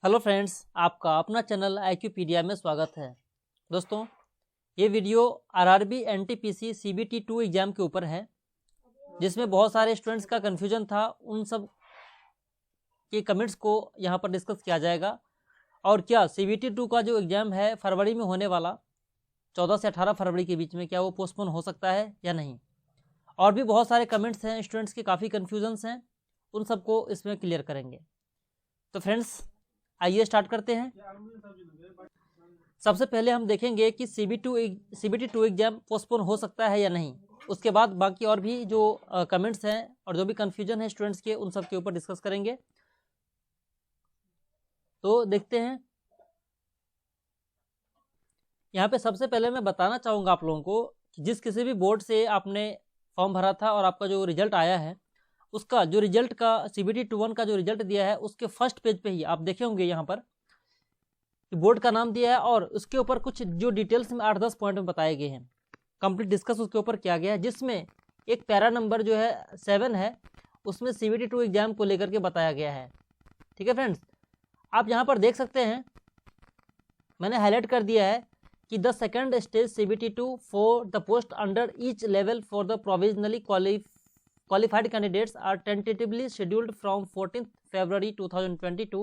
Hello friends, आपका अपना channel IQpedia में स्वागत है। दोस्तों, ये video RRB NTPC CBT 2 exam के ऊपर है, जिसमें बहुत सारे स्टूडेंट्स का कन्फ्यूजन था। उन सब के कमेंट्स को यहाँ पर डिस्कस किया जाएगा। और क्या CBT 2 का जो एग्ज़ाम है फरवरी में होने वाला 14 से 18 फरवरी के बीच में, क्या वो पोस्टपोन हो सकता है या नहीं। और भी बहुत सारे कमेंट्स हैं, स्टूडेंट्स के काफ़ी कन्फ्यूजन्स हैं, उन सबको इसमें क्लियर करेंगे। तो फ्रेंड्स, आइए स्टार्ट करते हैं। सबसे पहले हम देखेंगे कि CBT 2 एग्जाम पोस्टपोन हो सकता है या नहीं। उसके बाद बाकी और भी जो कमेंट्स हैं और जो भी कंफ्यूजन है स्टूडेंट्स के, उन सब के ऊपर डिस्कस करेंगे। तो देखते हैं। यहाँ पे सबसे पहले मैं बताना चाहूँगा आप लोगों को कि जिस किसी भी बोर्ड से आपने फॉर्म भरा था और आपका जो रिजल्ट आया है, उसका जो रिजल्ट का CBT 2 का जो रिजल्ट दिया है, उसके फर्स्ट पेज पे ही आप देखे होंगे यहाँ पर बोर्ड का नाम दिया है और उसके ऊपर कुछ जो डिटेल्स में 8-10 पॉइंट में बताए गए हैं। कंप्लीट डिस्कस उसके ऊपर किया गया है, जिसमें एक पैरा नंबर जो है 7 है, उसमें CBT 2 एग्जाम को लेकर के बताया गया है। ठीक है फ्रेंड्स, आप यहाँ पर देख सकते हैं, मैंने हाईलाइट कर दिया है कि the second stage CBT 2 for the post under each level for the provisionally qualified candidates are tentatively scheduled from 14th February 2022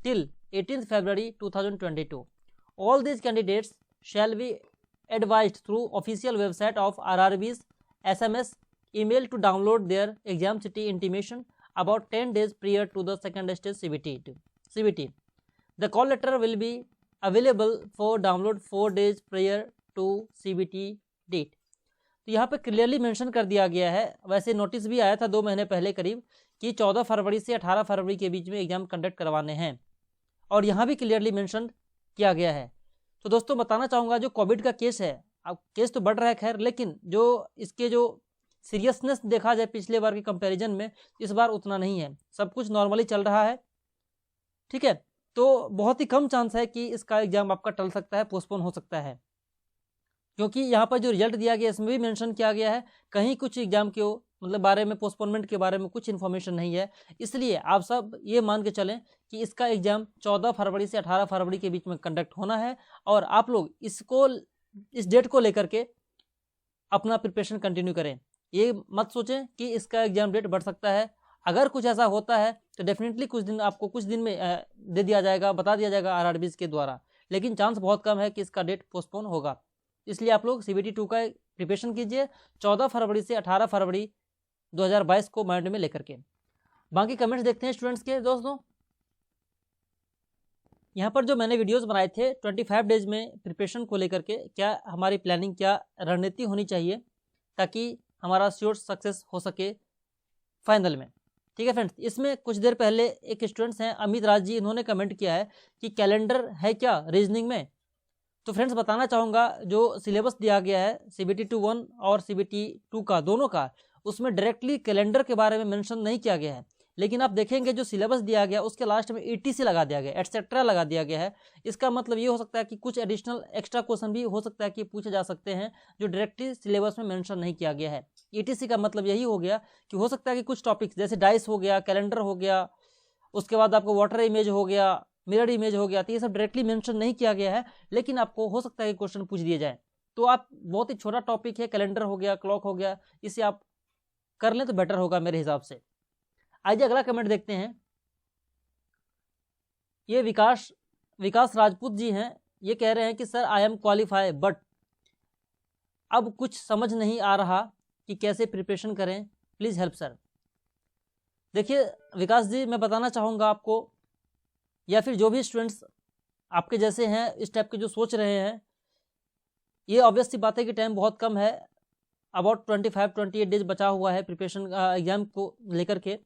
till 18th February 2022. All these candidates shall be advised through official website of RRB's SMS email to download their exam city intimation about 10 days prior to the second stage CBT. The call letter will be available for download 4 days prior to CBT date. तो यहाँ पे clearly mention कर दिया गया है। वैसे notice भी आया था 2 महीने पहले करीब कि 14 फरवरी से 18 फरवरी के बीच में एग्जाम कंडक्ट करवाने हैं, और यहाँ भी क्लियरली मेंशन किया गया है। तो दोस्तों, बताना चाहूँगा जो कोविड का केस है, अब केस तो बढ़ रहा है खैर, लेकिन जो इसके जो सीरियसनेस देखा जाए पिछले बार के कंपेरिजन में, इस बार उतना नहीं है। सब कुछ नॉर्मली चल रहा है। ठीक है, तो बहुत ही कम चांस है कि इसका एग्जाम आपका टल सकता है, पोस्टपोन हो सकता है, क्योंकि यहाँ पर जो रिजल्ट दिया गया इसमें भी मेंशन किया गया है, कहीं कुछ एग्जाम के मतलब बारे में, पोस्टपोनमेंट के बारे में कुछ इन्फॉर्मेशन नहीं है। इसलिए आप सब ये मान के चलें कि इसका एग्जाम 14 फरवरी से 18 फरवरी के बीच में कंडक्ट होना है, और आप लोग इस डेट को लेकर के अपना प्रिपरेशन कंटिन्यू करें। ये मत सोचें कि इसका एग्जाम डेट बढ़ सकता है। अगर कुछ ऐसा होता है तो डेफिनेटली कुछ दिन में दे दिया जाएगा, बता दिया जाएगा RRBs के द्वारा, लेकिन चांस बहुत कम है कि इसका डेट पोस्टपोन होगा। इसलिए आप लोग CBT 2 का प्रिपरेशन कीजिए 14 फरवरी से 18 फरवरी 2022 को माइंड में लेकर के। बाकी कमेंट्स देखते हैं स्टूडेंट्स के। दोस्तों, यहाँ पर जो मैंने वीडियोस बनाए थे 25 डेज में प्रिपरेशन को लेकर के, क्या हमारी प्लानिंग, क्या रणनीति होनी चाहिए ताकि हमारा श्योर सक्सेस हो सके फाइनल में। ठीक है फ्रेंड्स, इसमें कुछ देर पहले एक स्टूडेंट्स हैं अमित राज जी, इन्होंने कमेंट किया है कि कैलेंडर है क्या रीजनिंग में। तो फ्रेंड्स, बताना चाहूँगा जो सिलेबस दिया गया है CBT 1 और CBT 2 का, दोनों का, उसमें डायरेक्टली कैलेंडर के बारे में मेंशन नहीं किया गया है। लेकिन आप देखेंगे जो सिलेबस दिया गया उसके लास्ट में ETC लगा दिया गया, एटसेट्रा लगा दिया गया है। इसका मतलब ये हो सकता है कि कुछ एडिशनल एक्स्ट्रा क्वेश्चन भी हो सकता है कि पूछे जा सकते हैं जो डायरेक्टली सिलेबस में मेंशन नहीं किया गया है। ETC का मतलब यही हो गया कि हो सकता है कि कुछ टॉपिक्स जैसे डाइस हो गया, कैलेंडर हो गया, उसके बाद आपको वाटर इमेज हो गया, मिरर इमेज हो गया, तो ये सब डायरेक्टली मेंशन नहीं किया गया है, लेकिन आपको हो सकता है कि क्वेश्चन पूछ दिए जाए। तो आप बहुत ही छोटा टॉपिक है, कैलेंडर हो गया, क्लॉक हो गया, इसे आप कर लें तो बेटर होगा मेरे हिसाब से। आइए अगला कमेंट देखते हैं। ये विकास राजपूत जी हैं। ये कह रहे हैं कि sir I am qualify but अब कुछ समझ नहीं आ रहा कि कैसे प्रिपरेशन करें, प्लीज़ हेल्प सर। देखिए विकास जी, मैं बताना चाहूँगा आपको, या फिर जो भी स्टूडेंट्स आपके जैसे हैं, इस टाइप के जो सोच रहे हैं, ये ऑब्वियस सी बात है कि टाइम बहुत कम है, अबाउट 25-28 डेज बचा हुआ है प्रिपरेशन एग्जाम को लेकर के।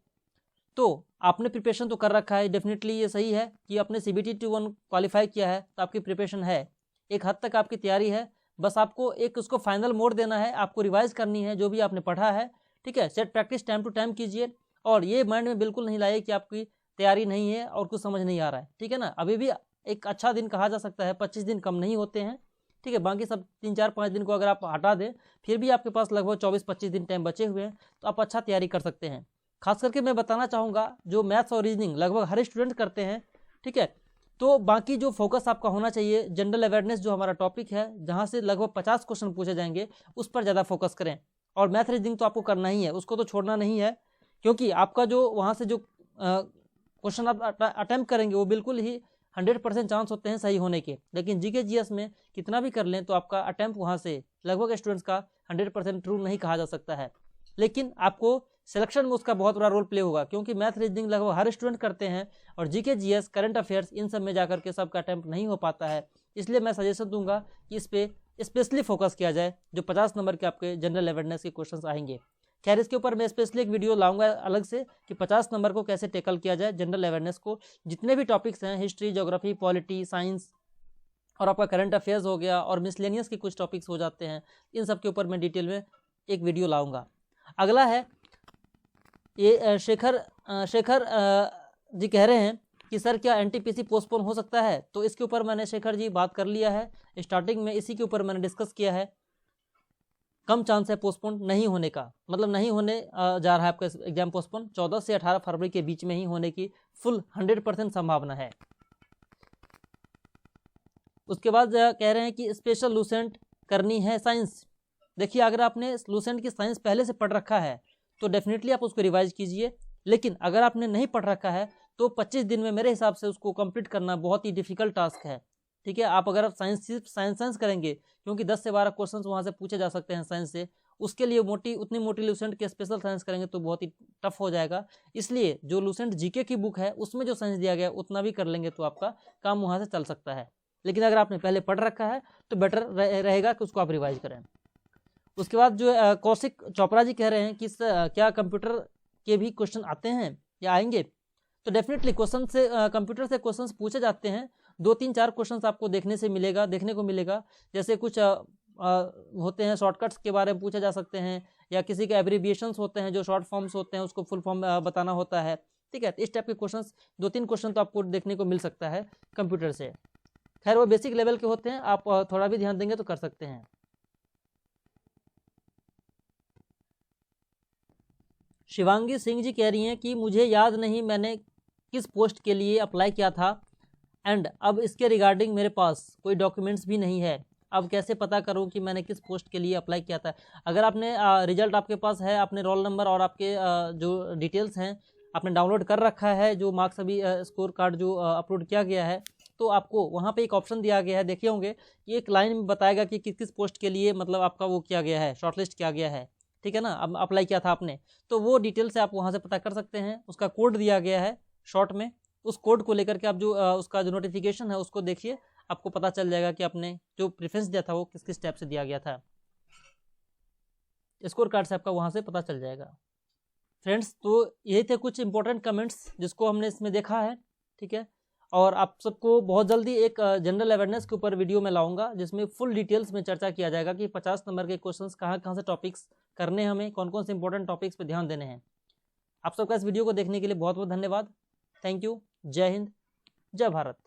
तो आपने प्रिपरेशन तो कर रखा है, डेफिनेटली ये सही है कि आपने CBT 1 क्वालिफाई किया है, तो आपकी प्रिपरेशन है, एक हद तक आपकी तैयारी है। बस आपको एक उसको फाइनल मोड देना है, आपको रिवाइज करनी है जो भी आपने पढ़ा है। ठीक है, set practice time to time कीजिए, और ये माइंड में बिल्कुल नहीं लाइए कि आपकी तैयारी नहीं है और कुछ समझ नहीं आ रहा है। ठीक है ना, अभी भी एक अच्छा दिन कहा जा सकता है, 25 दिन कम नहीं होते हैं। ठीक है, बाकी सब 3-4-5 दिन को अगर आप हटा दें, फिर भी आपके पास लगभग 24-25 दिन टाइम बचे हुए हैं, तो आप अच्छा तैयारी कर सकते हैं। खास करके मैं बताना चाहूँगा जो मैथ्स और रीजनिंग लगभग हर स्टूडेंट करते हैं, ठीक है, तो बाकी जो फोकस आपका होना चाहिए, जनरल अवेयरनेस जो हमारा टॉपिक है, जहाँ से लगभग 50 क्वेश्चन पूछे जाएंगे, उस पर ज़्यादा फोकस करें। और मैथ रीजनिंग तो आपको करना ही है, उसको तो छोड़ना नहीं है, क्योंकि आपका जो वहाँ से जो क्वेश्चन आप अटेम्प्ट करेंगे वो बिल्कुल ही 100% चांस होते हैं सही होने के। लेकिन जीके जीएस में कितना भी कर लें तो आपका अटेम्प्ट वहाँ से लगभग स्टूडेंट्स का 100% ट्रू नहीं कहा जा सकता है। लेकिन आपको सिलेक्शन में उसका बहुत बड़ा रोल प्ले होगा, क्योंकि मैथ रीजनिंग लगभग हर स्टूडेंट करते हैं और GK GS current affairs in सब में जाकर के सबका अटेम्प्ट नहीं हो पाता है। इसलिए मैं सजेशन दूंगा कि इस पर स्पेशली फोकस किया जाए, जो 50 नंबर के आपके जनरल अवेयरनेस के क्वेश्चन आएंगे। खैर, इसके ऊपर मैं स्पेशली एक वीडियो लाऊंगा अलग से कि 50 नंबर को कैसे टेकल किया जाए, जनरल अवेयरनेस को। जितने भी टॉपिक्स हैं, हिस्ट्री, ज्योग्राफी, पॉलिटी, साइंस और आपका करंट अफेयर्स हो गया और मिसलेनियस के कुछ टॉपिक्स हो जाते हैं, इन सब के ऊपर मैं डिटेल में एक वीडियो लाऊंगा। अगला है ये शेखर जी कह रहे हैं कि सर क्या एनटीपीसी पोस्टपोन हो सकता है? तो इसके ऊपर मैंने शेखर जी बात कर लिया है स्टार्टिंग में, इसी के ऊपर मैंने डिस्कस किया है। कम चांस है पोस्टपोन नहीं होने का, मतलब नहीं होने जा रहा है आपका एग्जाम पोस्टपोन। 14 से 18 फरवरी के बीच में ही होने की फुल 100% संभावना है। उसके बाद कह रहे हैं कि स्पेशल लूसेंट करनी है साइंस। देखिए, अगर आपने लूसेंट की साइंस पहले से पढ़ रखा है तो डेफिनेटली आप उसको रिवाइज कीजिए। लेकिन अगर आपने नहीं पढ़ रखा है तो 25 दिन में मेरे हिसाब से उसको कंप्लीट करना बहुत ही डिफिकल्ट टास्क है। ठीक है, आप अगर साइंस सिर्फ साइंस करेंगे, क्योंकि 10 से 12 क्वेश्चन वहाँ से पूछे जा सकते हैं साइंस से, उसके लिए उतनी मोटी लूसेंट के स्पेशल साइंस करेंगे तो बहुत ही टफ हो जाएगा। इसलिए जो लूसेंट जीके की बुक है उसमें जो साइंस दिया गया उतना भी कर लेंगे तो आपका काम वहाँ से चल सकता है। लेकिन अगर आपने पहले पढ़ रखा है तो बेटर रहेगा कि उसको आप रिवाइज करें। उसके बाद जो कौशिक चोपड़ा जी कह रहे हैं कि क्या कंप्यूटर के भी क्वेश्चन आते हैं या आएंगे? तो डेफिनेटली क्वेश्चन से कंप्यूटर से क्वेश्चंस पूछे जाते हैं। 2-3-4 क्वेश्चंस आपको देखने को मिलेगा। जैसे कुछ होते हैं शॉर्टकट्स के बारे में पूछे जा सकते हैं, या किसी के एब्रीविएशंस होते हैं जो शॉर्ट फॉर्म्स होते हैं उसको फुल फॉर्म बताना होता है। ठीक है, तो इस टाइप के क्वेश्चंस 2-3 क्वेश्चन तो आपको देखने को मिल सकता है कंप्यूटर से। खैर, वो बेसिक लेवल के होते हैं, आप थोड़ा भी ध्यान देंगे तो कर सकते हैं। शिवांगी सिंह जी कह रही हैं कि मुझे याद नहीं मैंने किस पोस्ट के लिए अप्लाई किया था, एंड अब इसके रिगार्डिंग मेरे पास कोई डॉक्यूमेंट्स भी नहीं है। अब कैसे पता करूं कि मैंने किस पोस्ट के लिए अप्लाई किया था? अगर आपने रिजल्ट आपके पास है, आपने रोल नंबर और आपके जो डिटेल्स हैं आपने डाउनलोड कर रखा है, जो मार्क्स अभी स्कोर कार्ड जो अपलोड किया गया है, तो आपको वहाँ पे एक ऑप्शन दिया गया है, देखे होंगे, ये एक लाइन में बताएगा कि किस किस पोस्ट के लिए मतलब आपका वो किया गया है, शॉर्टलिस्ट किया गया है। ठीक है ना, अब अप्लाई किया था आपने, तो वो डिटेल से आप वहाँ से पता कर सकते हैं। उसका कोड दिया गया है शॉर्ट में, उस कोड को लेकर के आप जो उसका जो नोटिफिकेशन है उसको देखिए, आपको पता चल जाएगा कि आपने जो प्रेफरेंस दिया था वो किस किस स्टेप से दिया गया था। स्कोर कार्ड से आपका वहाँ से पता चल जाएगा। फ्रेंड्स, तो यही थे कुछ इंपॉर्टेंट कमेंट्स जिसको हमने इसमें देखा है। ठीक है, और आप सबको बहुत जल्दी एक जनरल अवेयरनेस के ऊपर वीडियो में लाऊंगा जिसमें फुल डिटेल्स में चर्चा किया जाएगा कि 50 नंबर के क्वेश्चंस कहाँ से टॉपिक्स करने, हमें कौन कौन से इंपॉर्टेंट टॉपिक्स पे ध्यान देने हैं। आप सबका इस वीडियो को देखने के लिए बहुत बहुत धन्यवाद। Thank you. जय हिंद, जय भारत।